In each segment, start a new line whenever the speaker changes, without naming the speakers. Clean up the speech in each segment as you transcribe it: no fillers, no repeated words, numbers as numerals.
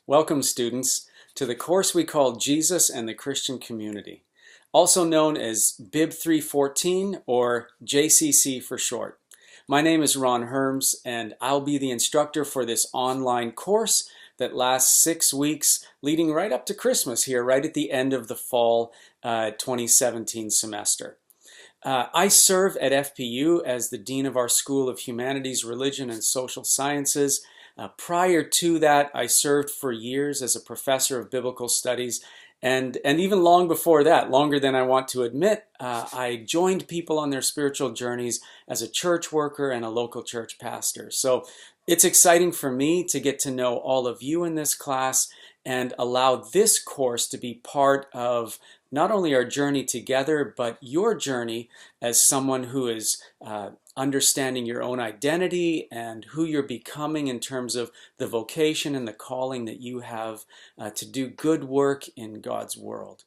Welcome, students, to the course we call Jesus and the Christian Community, also known as BIB 314 or JCC for short. My name is Ron Herms, and I'll be the instructor for this online course that lasts 6 weeks, leading right up to Christmas here, right at the end of the fall 2017 semester. I serve at FPU as the Dean of our School of Humanities, Religion, and Social Sciences. Prior to that, I served for years as a professor of biblical studies, and even long before that, longer than I want to admit, I joined people on their spiritual journeys as a church worker and a local church pastor. So it's exciting for me to get to know all of you in this class and allow this course to be part of not only our journey together, but your journey as someone who is understanding your own identity and who you're becoming in terms of the vocation and the calling that you have to do good work in God's world.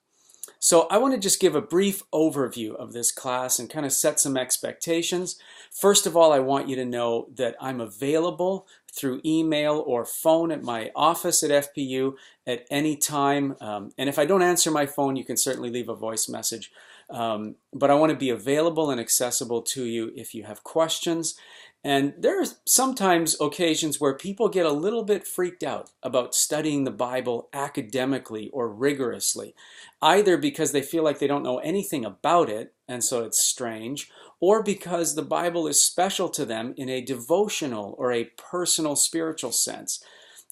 So I want to just give a brief overview of this class and kind of set some expectations. First of all, I want you to know that I'm available through email or phone at my office at FPU at any time. And if I don't answer my phone, you can certainly leave a voice message. But I want to be available and accessible to you if you have questions. And there are sometimes occasions where people get a little bit freaked out about studying the Bible academically or rigorously, either because they feel like they don't know anything about it, and so it's strange, or because the Bible is special to them in a devotional or a personal spiritual sense.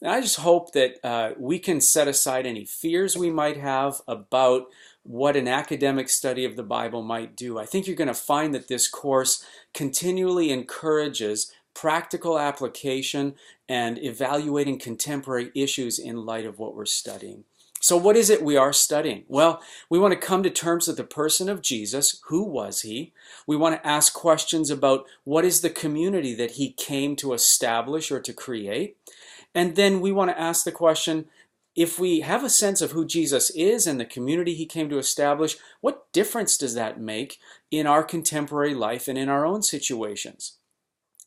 And I just hope that we can set aside any fears we might have about what an academic study of the Bible might do. I think you're going to find that this course continually encourages practical application and evaluating contemporary issues in light of what we're studying. So what is it we are studying? Well, we want to come to terms with the person of Jesus. Who was he? We want to ask questions about what is the community that he came to establish or to create. And then we want to ask the question, if we have a sense of who Jesus is and the community he came to establish, what difference does that make in our contemporary life and in our own situations?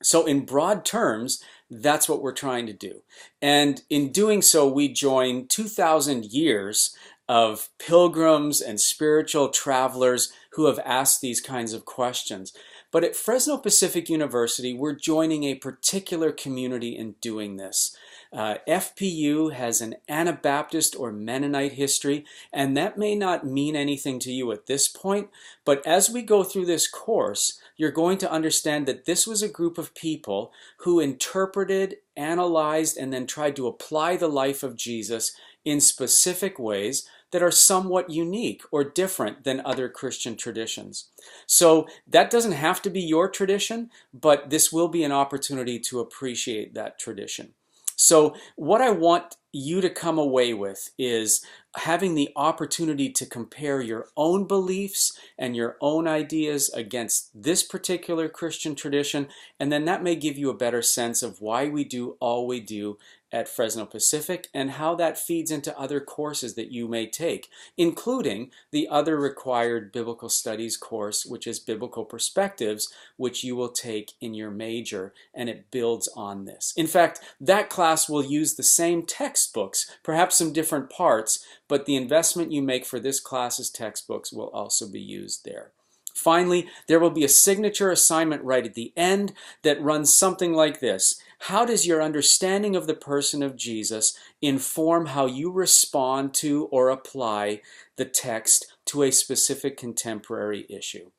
So in broad terms, that's what we're trying to do. And in doing so, we join 2,000 years of pilgrims and spiritual travelers who have asked these kinds of questions. But at Fresno Pacific University, we're joining a particular community in doing this. FPU has an Anabaptist or Mennonite history, and that may not mean anything to you at this point, but as we go through this course, you're going to understand that this was a group of people who interpreted, analyzed, and then tried to apply the life of Jesus in specific ways that are somewhat unique or different than other Christian traditions. So that doesn't have to be your tradition, but this will be an opportunity to appreciate that tradition. So what I want you to come away with is having the opportunity to compare your own beliefs and your own ideas against this particular Christian tradition, and then that may give you a better sense of why we do all we do at Fresno Pacific and how that feeds into other courses that you may take, including the other required biblical studies course, which is Biblical Perspectives, which you will take in your major, and it builds on this. In fact, that class will use the same textbooks, perhaps some different parts, but the investment you make for this class's textbooks will also be used there. Finally, there will be a signature assignment right at the end that runs something like this. How does your understanding of the person of Jesus inform how you respond to or apply the text to a specific contemporary issue?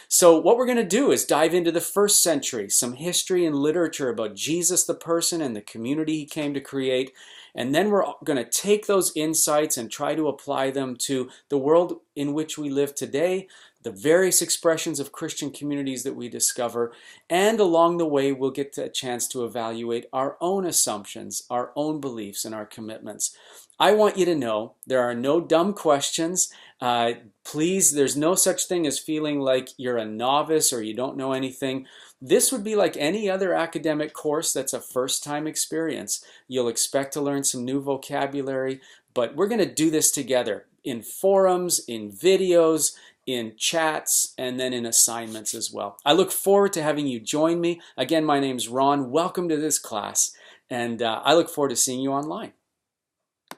So what we're going to do is dive into the first century, some history and literature about Jesus the person and the community he came to create, and then we're going to take those insights and try to apply them to the world in which we live today, the various expressions of Christian communities that we discover, and along the way we'll get a chance to evaluate our own assumptions, our own beliefs, and our commitments. I want you to know there are no dumb questions. Please, there's no such thing as feeling like you're a novice or you don't know anything. This would be like any other academic course that's a first-time experience. You'll expect to learn some new vocabulary, but we're going to do this together in forums, in videos, in chats, and then in assignments as well. I look forward to having you join me. Again, my name's Ron. Welcome to this class, and I look forward to seeing you online.